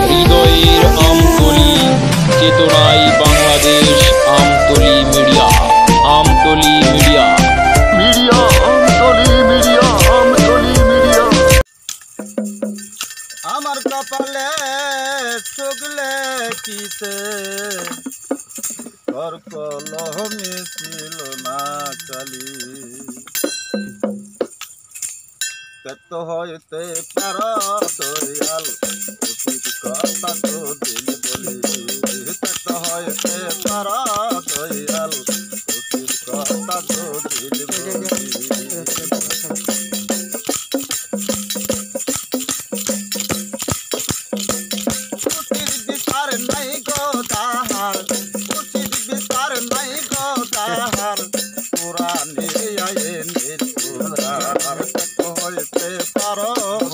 হৃদয়ের আমতলী, চেতনায় Bangladesh. Amtali media, Amtali media, media, Amtali media, Amtali media. আমার কপালে চুগলে কিসে তোর কলমে ছিল না কালি, ত্যক্ত হইতে পারা দয়াল উচিত কথা তো দিল বলি, ত্যক্ত হইতে পারা দয়াল উচিত কথা তো দিল বলি। নাই গো তাহার উচিত বিচার নাই গো তাহার, পুরাণে আইনের পুরার ত্যক্ত হইতে পারো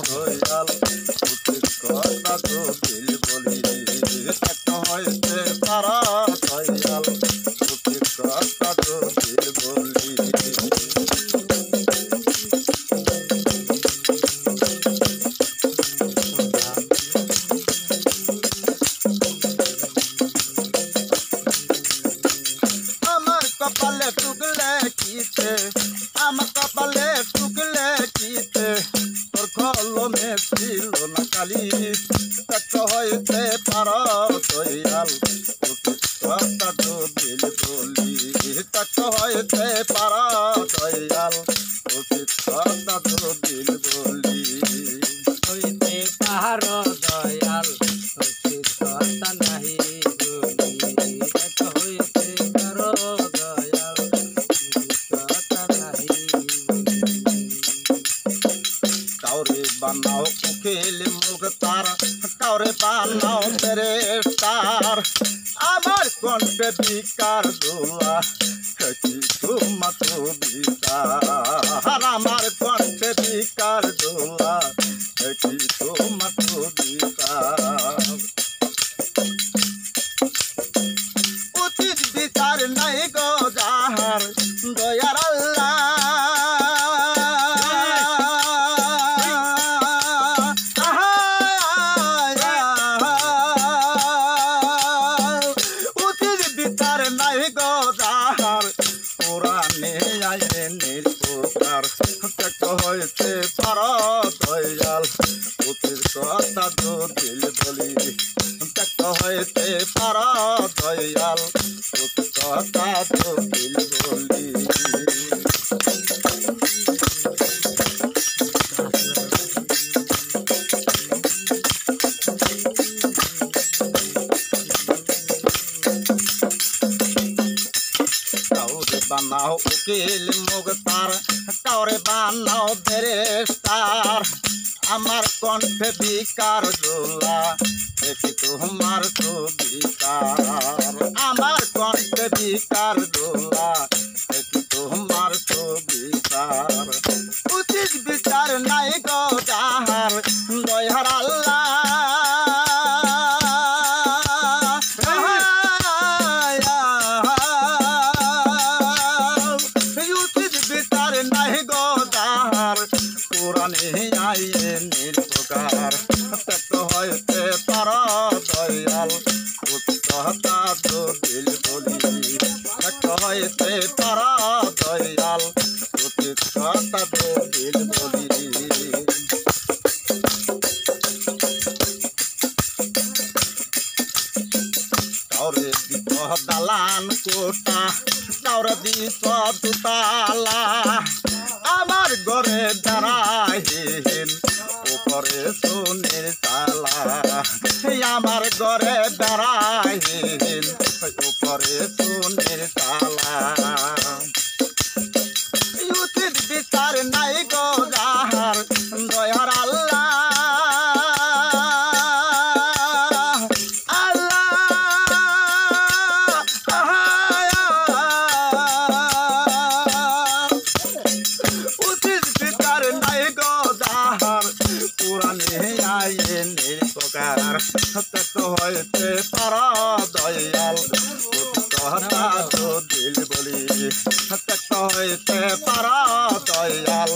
দয়াল উচিত কথা তো দিল বলি, ত্যক্ত হইতে পারো দয়াল উচিত কথা তো দিল বলি। কপালে টুকলে কিতে আমার কপালে টুকলে কিতে তোর কলমে ছিল না কালি, ত্যক্ত হইতে পারো দয়াল উচিত কথা তো দিল বলি, ত্যক্ত হইতে পারো দয়াল উচিত কথা তো দিল বলি। হইতে পারো দয়াল উচিত কথা নাহি বলি, ত্যক্ত হইতে পারো দয়াল উচিত কথা নাহি বলি। কাউরে বানাও উকিল মুখতার, কাউরে বানাও ফেরেশতার, আমার কণ্ঠে বিকার দোলা কিছু মাত্র বিচার, আমার কণ্ঠে বিকার দোলা কিছু মাত্র বিচার। উচিত বিচার নাই গো যাহার দয়ার আল্লাহ, উচিত বিচার নাই গো যাহার, পুরাণে আইনের প্রকার ত্যক্ত হইতে পারো দয়াল উচিত কথা তো দিল বলি, ত্যক্ত হইতে পারো দয়াল উচিত কথা তো দিল বলি। কাউরে বানাও উকিল মুখতার, কাউরে বানাও ফেরেশতার, আমার কণ্ঠে বিকার দোলা দেখি তোমার সুবিচার, আমার কণ্ঠে বিকার দোলা দেখি তোমার সুবিচার। উচিত বিচার নাই গো যাহার দয়ার আল্লাহ, পুরাণে আইনের প্রকার ত্যক্ত হইতে পারো দয়াল উচিত কথা তো দিল বলি, ত্যক্ত হইতে পারো দয়াল উচিত কথা তো দিল বলি। কাউরে দিত দালান কোটা, কাউরে দিত দুতালা, আমার ঘরে দাঁড়াইন উপরে সোনের তালা, আমার ঘরে দাঁড়াইন উপরে সোনের তালা। উচিত বিচার নাই গো যাহার দয়ার আল্লাহ, পুরাণে আইনের প্রকার ত্যক্ত হইতে পারো দয়াল উচিত কথা তো দিল বলি, ত্যক্ত হইতে পারো দয়াল